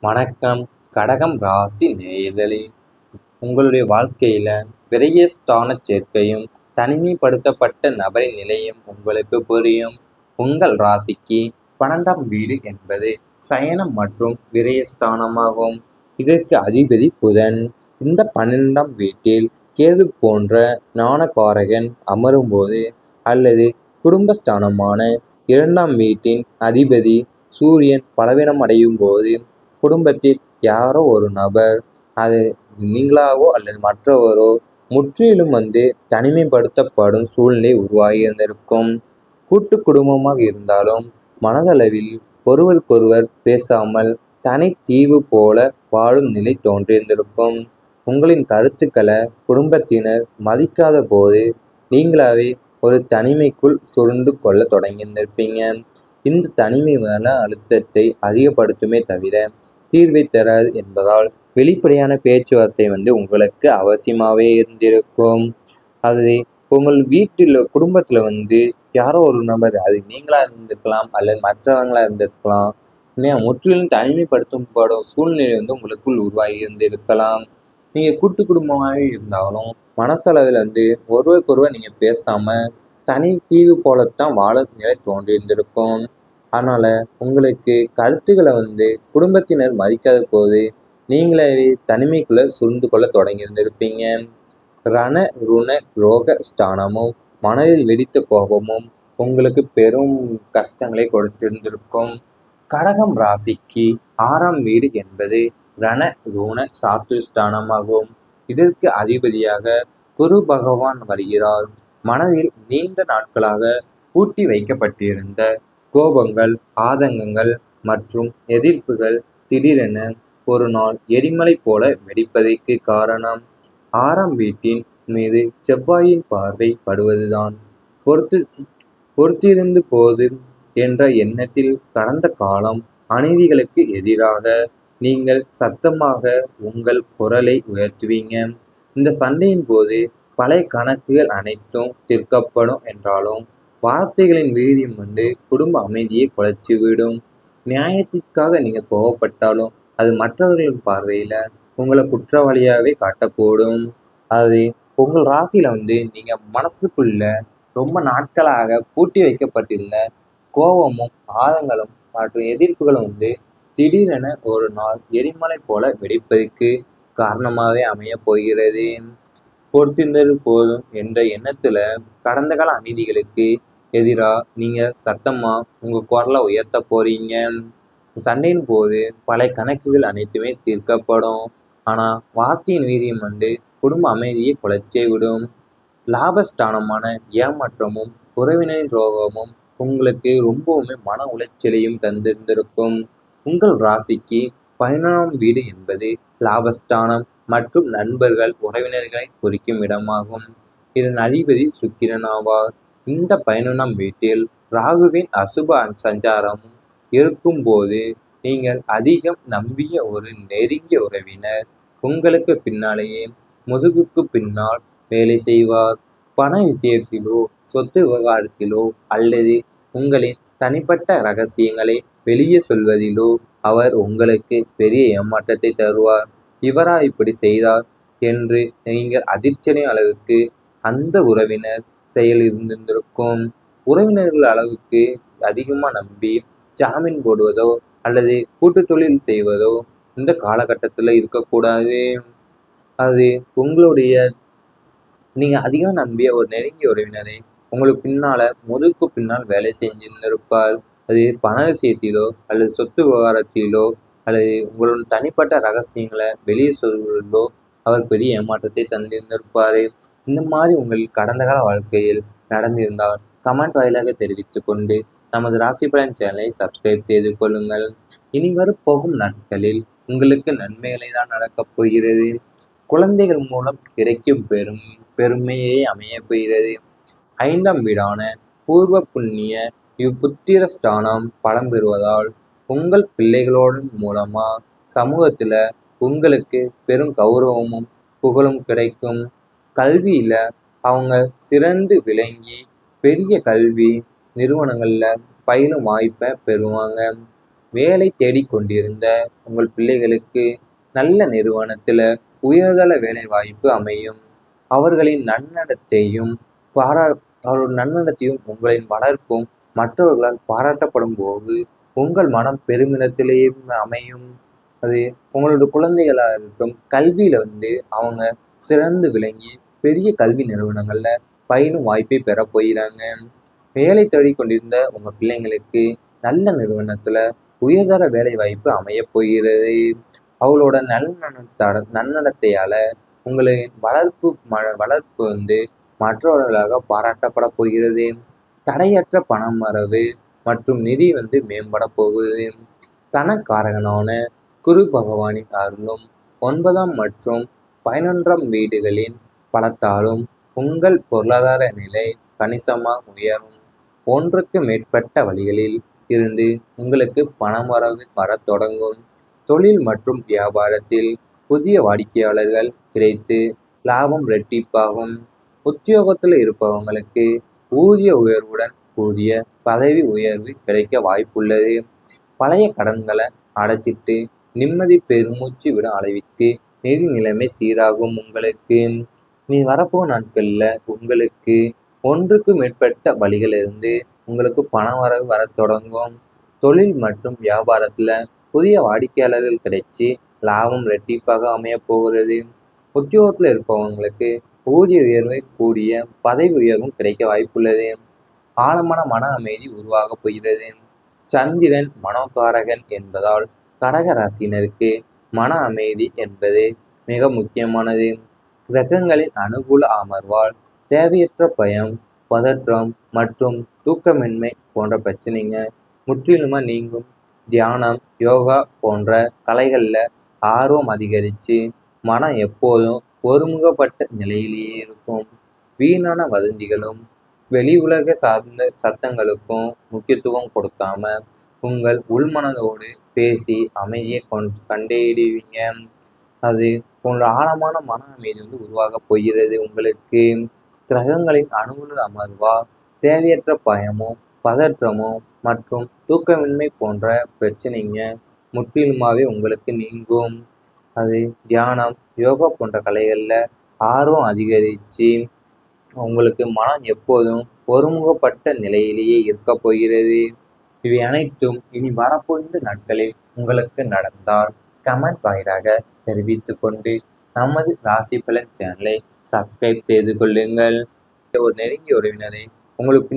வணக்கம். கடகம் ராசி நேயர்களே, உங்களுடைய வாழ்க்கையில விரயஸ்தான சேர்க்கையும் தனிமைப்படுத்தப்பட்ட நபரின் நிலையும் உங்களுக்கு புரியும். உங்கள் ராசிக்கு 12ஆம் வீடு என்பது சயனம் மற்றும் விரயஸ்தானமாகும். இதற்கு அதிபதி புதன். இந்த 12ஆம் வீட்டில் கேது போன்ற ஞானகாரகன் அமரும்போது அல்லது குடும்பஸ்தானமான 2ஆம் வீட்டின் அதிபதி சூரியன் பலவீனம் அடையும் போது குடும்பத்தில் யாரோ ஒரு நபர், அது நீங்களாவோ அல்லது மற்றவரோ, முற்றிலும் தனிமைப்படுத்தப்படும் சூழ்நிலை உருவாகி இருந்திருக்கும். கூட்டு குடும்பமாக இருந்தாலும் மனதளவில் ஒருவருக்கொருவர் பேசாமல் தனித்தீவு போல வாழும் நிலை தோன்றியிருந்திருக்கும். உங்களின் கருத்துக்களை குடும்பத்தினர் மதிக்காத போது நீங்களாவே ஒரு தனிமைக்குள் சுருண்டு கொள்ள தொடங்கியிருந்திருப்பீங்க. இந்த தனிமை மன அழுத்தத்தை அதிகப்படுத்துமே தவிர தீர்வை தராது என்பதால் வெளிப்படையான பேச்சுவார்த்தை உங்களுக்கு அவசியமாகவே இருந்திருக்கும். அது உங்கள் வீட்டில் குடும்பத்தில் யாரோ ஒரு நபர், அது நீங்களாக இருந்திருக்கலாம் அல்லது மற்றவங்களாக இருந்திருக்கலாம், முற்றிலும் தனிமைப்படுத்தப்படும் சூழ்நிலை உங்களுக்குள் உருவாகி இருந்திருக்கலாம். நீங்கள் கூட்டு குடும்பமாகவே இருந்தாலும் மனசளவில் ஒருவருக்கொருவர் நீங்கள் பேசாமல் தனி தீவு போலத்தான் வாழ நிலை தோன்றியிருந்திருக்கும். அதனால உங்களுக்கு கருத்துக்களை குடும்பத்தினர் மதிக்காத போது நீங்களாவே தனிமைக்குள்ள சுருந்து கொள்ள தொடங்கியிருந்திருப்பீங்க. ரண ருண ரோக ஸ்தானமும் மனதில் வெடித்த கோபமும் உங்களுக்கு பெரும் கஷ்டங்களை கொடுத்திருந்திருக்கும். கடகம் ராசிக்கு 6ஆம் வீடு என்பது ரண ருண சாத்துஸ்தானமாகும். இதற்கு அதிபதியாக குரு பகவான் வருகிறார். மனதில் நீண்ட நாட்களாக பூட்டி வைக்கப்பட்டிருந்த கோபங்கள், ஆதங்கங்கள் மற்றும் எதிர்ப்புகள் திடீரென ஒரு நாள் எரிமலை போல வெடிப்பதற்கு காரணம் 6ஆம் வீட்டின் மீது செவ்வாயின் பார்வை படுவதுதான். பொறுத்திருந்து போது என்ற எண்ணத்தில் கடந்த காலம் அநீதிகளுக்கு எதிராக நீங்கள் சத்தமாக உங்கள் குரலை உயர்த்துவீங்க. இந்த சண்டையின் போது பழைய கணக்குகள் அனைத்தும் தீர்க்கப்படும் என்றாலும் வார்த்தைகளின் வீரியம் குடும்ப அமைதியை குலைச்சிவிடும். நியாயத்திற்காக நீங்க கோவப்பட்டாலும் அது மற்றவர்களின் பார்வையில உங்களை குற்றவாளியாவே காட்டக்கூடும். அது உங்கள் ராசியில நீங்க மனசுக்குள்ள ரொம்ப நாட்களாக பூட்டி வைக்கப்பட்டிருந்த கோபமும் ஆதங்களும் மற்றும் எதிர்ப்புகளும் திடீரென ஒரு நாள் எரிமலை போல வெடிப்பதற்கு காரணமாகவே அமைய போகிறது. பொறுத்திருந்தது போதும் என்ற எண்ணத்துல கடந்த கால அநீதிகளுக்கு எதிரா நீங்க சத்தமா உங்க குரலை உயர்த்த போறீங்க. சண்டையின் போது பழைய கணக்குகள் அனைத்துமே தீர்க்கப்படும். ஆனா வார்த்தையின் வீரியம் குடும்ப அமைதியை குலைச்சே விடும். லாபஸ்தானமான ஏமாற்றமும் உறவினரின் ரோகமும் உங்களுக்கு ரொம்பவுமே மன உளைச்சலையும் தந்திருந்திருக்கும். உங்கள் ராசிக்கு 11ஆம் வீடு என்பது லாபஸ்தானம் மற்றும் நண்பர்கள், உறவினர்களை குறிக்கும் இடமாகும். இதன் அதிபதி சுக்கிரன் ஆவார். இந்த 11ஆம் வீட்டில் ராகுவின் அசுப சஞ்சாரமும் இருக்கும் போது நீங்கள் அதிகம் நம்பிய ஒரு நெருங்கிய உறவினர் உங்களுக்கு பின்னாலேயே முதுகுக்கு பின்னால் வேலை செய்வார். பண விஷயத்திலோ, சொத்து விவகாரத்திலோ அல்லது உங்களின் தனிப்பட்ட ரகசியங்களை வெளியே சொல்வதிலோ அவர் உங்களுக்கு பெரிய ஏமாற்றத்தை தருவார். இவரா இப்படி செய்தார் என்று நீங்கள் அதிர்ச்சியடையும் அளவுக்கு அந்த உறவினர் செயல் இருந்திருக்கும். உறவினர்கள் அளவுக்கு அதிகமாக நம்பி ஜாமீன் போடுவதோ அல்லது கூட்டு தொழில் செய்வதோ இந்த காலகட்டத்தில் இருக்கக்கூடாது. அது உங்களுடைய நீங்க அதிகம் நம்பிய ஒரு நெருங்கிய உறவினரை உங்களுக்கு பின்னால முதுகுக்கு பின்னால் வேலை செஞ்சிருந்திருப்பார். அது பண விஷயத்திலோ அல்லது சொத்து விவகாரத்திலோ அல்லது உங்களோட தனிப்பட்ட ரகசியங்களை வெளியே சொல்வதிலோ அவர் பெரிய ஏமாற்றத்தை தந்திருந்திருப்பாரு. இந்த மாதிரி உங்கள் கடந்த கால வாழ்க்கையில் நடந்திருந்தால் கமெண்ட் வாயிலாக தெரிவித்துக் கொண்டு நமது ராசி பலன் சேனலை சப்ஸ்கிரைப் செய்து கொள்ளுங்கள். இனி வரப்போகும் நாட்களில் உங்களுக்கு நன்மைகளை தான் நடக்கப் போகிறது. குழந்தைகள் மூலம் கிடைக்கும் பெருமையே அமைய போகிறது. 5ஆம் வீடான பூர்வ புண்ணிய புத்திர ஸ்தானம் பலம் பெறுவதால் உங்கள் பிள்ளைகளோட மூலமா சமூகத்துல உங்களுக்கு பெரும் கௌரவமும் புகழும் கிடைக்கும். கல்வியில அவங்க சிறந்து விளங்கி பெரிய கல்வி நிறுவனங்கள்ல பயிலும் வாய்ப்பை பெறுவாங்க. வேலை தேடிக்கொண்டிருந்த உங்கள் பிள்ளைகளுக்கு நல்ல நிறுவனத்தில் உயர்தர வேலை வாய்ப்பு அமையும். அவர்களின் நன்னடத்தையும் பாரா அவர்கள் நன்னடத்தையும் உங்களின் வளர்ப்பும் மற்றவர்களால் பாராட்டப்படும் போது உங்கள் மனம் பெருமிதத்திலேயே அமையும். அது உங்களோட குழந்தைகளாக இருக்கட்டும், கல்வியில் அவங்க சிறந்து விளங்கி பெரிய கல்வி நிறுவனங்களில் பயிலும் வாய்ப்பை பெற போகிறாங்க. வேலை தேடிக் கொண்டிருந்த உங்கள் பிள்ளைங்களுக்கு நல்ல நிறுவனத்தில் உயர்தர வேலை வாய்ப்பு அமையப் போகிறது. அவளோட நன்னடத்தையால் உங்களின் வளர்ப்பு மற்றவர்களாக பாராட்டப்பட போகிறது. தடையற்ற பணமரவு மற்றும் நிதி மேம்பட போகுது. தனக்காரகனான குரு பகவானின் அருளும் 9ஆம் மற்றும் 11ஆம் வீடுகளின் பலத்தாலும் உங்கள் பொருளாதார நிலை கணிசமாக உயரும். ஒன்றுக்கு மேற்பட்ட வழிகளில் இருந்து உங்களுக்கு பணவரவு வரத் தொடங்கும். தொழில் மற்றும் வியாபாரத்தில் புதிய வாடிக்கையாளர்கள் கிடைத்து லாபம் இரட்டிப்பாகும். உத்தியோகத்தில் இருப்பவங்களுக்கு ஊதிய உயர்வுடன் கூடிய பதவி உயர்வு கிடைக்க வாய்ப்புள்ளது. பழைய கடன்களை அடைச்சிட்டு நிம்மதி பெருமூச்சு விடும் அளவிற்கு நிதி நிலைமை சீராகும். உங்களுக்கு நீ வரப்போகும் நாட்களில் உங்களுக்கு ஒன்றுக்கு மேற்பட்ட வழிகளிலிருந்து உங்களுக்கு பண வரவு வரத் தொடங்கும். தொழில் மற்றும் வியாபாரத்தில் புதிய வாடிக்கையாளர்கள் கிடைச்சி லாபம் இரட்டிப்பாக அமையப் போகிறது. உத்தியோகத்தில் இருப்பவங்களுக்கு ஊதிய உயர்வை கூடிய பதவி உயர்வும் கிடைக்க வாய்ப்புள்ளது. ஆழமான மன அமைதி உருவாகப் போகிறது. சந்திரன் மனோகாரகன் என்பதால் கடக ராசியினருக்கு மன அமைதி என்பது மிக முக்கியமானது. கிரகங்களின் அனுகூல அமர்வால் தேவையற்ற பயம், பதற்றம் மற்றும் தூக்கமின்மை போன்ற பிரச்சனைங்க முற்றிலுமாக நீங்கும். தியானம், யோகா போன்ற கலைகளில் ஆர்வம் அதிகரித்து மனம் எப்போதும் ஒருமுகப்பட்ட நிலையிலேயே இருக்கும். வீணான வதந்திகளும் வெளி உலக சார்ந்த சத்தங்களுக்கும் முக்கியத்துவம் கொடுக்காம உங்கள் உள்மனதோடு பேசி அமைதியை கண்டறிவீங்க. அது போன்ற ஆழமான மன அமைதி உருவாகப் போகிறது. உங்களுக்கு கிரகங்களின் அனுகூல அமர்வா தேவையற்ற பயமும் பதற்றமும் மற்றும் தூக்கமின்மை போன்ற பிரச்சனைங்க முற்றிலுமாவே உங்களுக்கு நீங்கும். அது தியானம், யோகா போன்ற கலைகளில் ஆர்வம் அதிகரித்து உங்களுக்கு மனம் எப்போதும் ஒருமுகப்பட்ட நிலையிலேயே இருக்கப் போகிறது. இவை அனைத்தும் இனி வரப்போகின்ற நாட்களில் உங்களுக்கு நடந்தால் கமெண்ட் வாயிலாக தெரிவித்துக் கொண்டு நமது ராசி பலன் சேனலை சப்ஸ்கிரைப் செய்து கொள்ளுங்கள். ஒரு நெருங்கிய உறவினரை உங்களுக்கு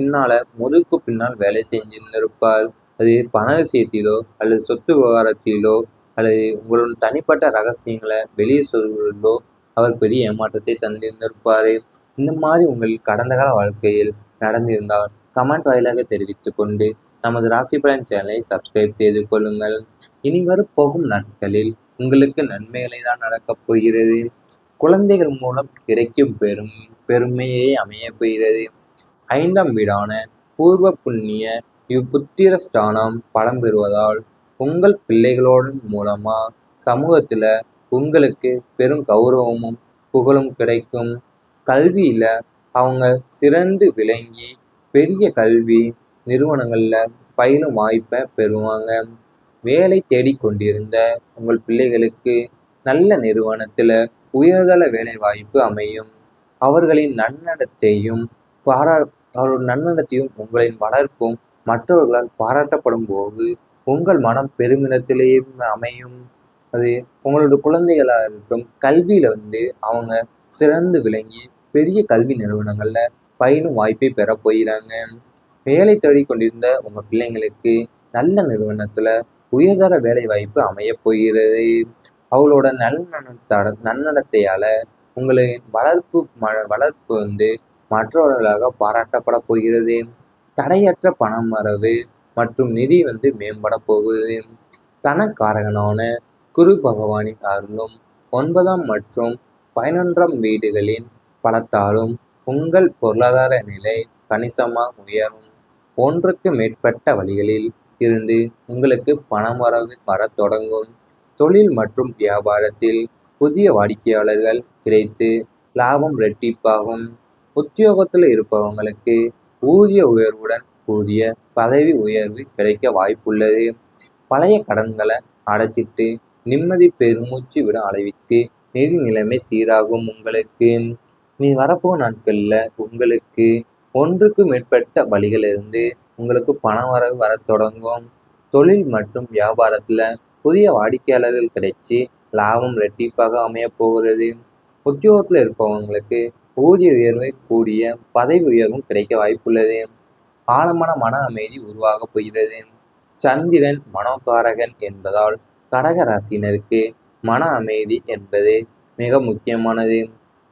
முதுகுக்கு பின்னால் வேலை செஞ்சிருந்திருப்பார். அது பண விஷயத்திலோ அல்லது சொத்து விவகாரத்திலோ அல்லது உங்களோட தனிப்பட்ட ரகசியங்களை வெளியே சொல்வதிலோ அவர் பெரிய ஏமாற்றத்தை தந்திருந்திருப்பார். இந்த மாதிரி உங்கள் கடந்த கால வாழ்க்கையில் நடந்திருந்தால் கமெண்ட் வாயிலாக தெரிவித்துக் கொண்டு நமது ராசி பலன் சேனலை சப்ஸ்கிரைப் செய்து கொள்ளுங்கள். இனி வரப்போகும் நாட்களில் உங்களுக்கு நன்மைகளை தான் நடக்கப் போகிறது. குழந்தைகள் மூலம் கிடைக்கும் பெருமையே அமையப் போகிறது. 5ஆம் வீடான பூர்வ புண்ணிய புத்திர ஸ்தானம் பலம் பெறுவதால் உங்கள் பிள்ளைகளோடு மூலமா சமூகத்தில் உங்களுக்கு பெரும் கௌரவமும் புகழும் கிடைக்கும். கல்வியில் அவங்க சிறந்து விளங்கி பெரிய கல்வி நிறுவனங்களில் பயிலும் வாய்ப்பை பெறுவாங்க. வேலை தேடிக்கொண்டிருந்த உங்கள் பிள்ளைகளுக்கு நல்ல நிறுவனத்தில் உயர்தர வேலை வாய்ப்பு அமையும். அவர்களின் நன்னடத்தையும் உங்களின் வளர்ப்பும் மற்றவர்களால் பாராட்டப்படும் போது உங்கள் மனம் பெருமிதத்திலேயே அமையும். அது உங்களோட குழந்தைகளாக இருக்கட்டும், கல்வியில் அவங்க சிறந்து விளங்கி பெரிய கல்வி நிறுவனங்களில் பயிலும் வாய்ப்பை பெற போகிறாங்க. வேலை தேடிக்கொண்டிருந்த உங்கள் பிள்ளைங்களுக்கு நல்ல நிறுவனத்தில் உயர்தர வேலை வாய்ப்பு அமையப் போகிறது. அவளோட நன்னடத்தையால் உங்களின் வளர்ப்பு மற்றவர்களாக பாராட்டப்பட போகிறது. தடையற்ற பணமரவு மற்றும் நிதி மேம்பட போகுது. தனக்காரகனான குரு பகவானின் அருளும் 9ஆம் மற்றும் 11ஆம் வீடுகளின் பலத்தாலும் உங்கள் பொருளாதார நிலை கணிசமாக உயரும். ஒன்றுக்கு மேற்பட்ட வழிகளில் இருந்து உங்களுக்கு பணவரவு வரத் தொடங்கும். தொழில் மற்றும் வியாபாரத்தில் புதிய வாடிக்கையாளர்கள் கிடைத்து லாபம் இரட்டிப்பாகும். உத்தியோகத்தில் இருப்பவங்களுக்கு ஊதிய உயர்வுடன் கூடிய பதவி உயர்வு கிடைக்க வாய்ப்புள்ளது. பழைய கடன்களை அடைச்சிட்டு நிம்மதி பெருமூச்சு விட அளவிற்கு நிதி நிலைமை சீராகும் உங்களுக்கு. நீ வரப்போகும் நாட்கள்ல உங்களுக்கு ஒன்றுக்கு மேற்பட்ட வழிகளிலிருந்து உங்களுக்கு பண வரவு வரத் தொடங்கும். தொழில் மற்றும் வியாபாரத்துல புதிய வாடிக்கையாளர்கள் கிடைச்சி லாபம் ரெட்டிப்பாக அமையப் போகிறது. உத்தியோகத்துல இருப்பவங்களுக்கு ஊதிய உயர்வு கூடிய பதவி உயர்வும் கிடைக்க வாய்ப்புள்ளது. ஆழமான மன அமைதி உருவாகப் போகிறது. சந்திரன் மனோகாரகன் என்பதால் கடக ராசியினருக்கு மன அமைதி என்பது மிக முக்கியமானது.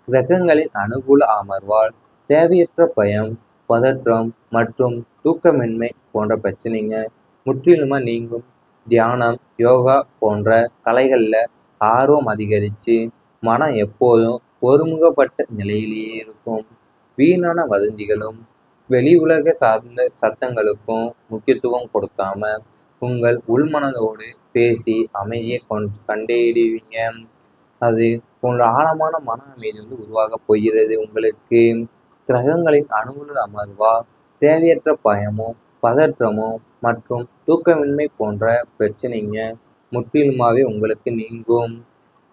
கிரகங்களின் அனுகூல அமர்வால் தேவையற்ற பயம், பதற்றம் மற்றும் தூக்கமின்மை போன்ற பிரச்சனைங்க முற்றிலுமா நீங்கும். தியானம், யோகா போன்ற கலைகள்ல ஆர்வம் அதிகரித்து மனம் எப்போதும் ஒருமுகப்பட்ட நிலையிலேயே இருக்கும். வீணான வதந்திகளும் வெளி உலக சார்ந்த சத்தங்களுக்கும் முக்கியத்துவம் கொடுக்காம உங்கள் உள்மனதோடு பேசி அமைதியை கண்டறிவீங்க. அது போன்ற ஆழமான மன அமைதி உருவாகப் போகிறது உங்களுக்கு. கிரகங்களின் அனுகூல அமர்வால் தேவையற்ற பயமும் பதற்றமும் மற்றும் தூக்கமின்மை போன்ற பிரச்சனைங்க முற்றிலுமாவே உங்களுக்கு நீங்கும்.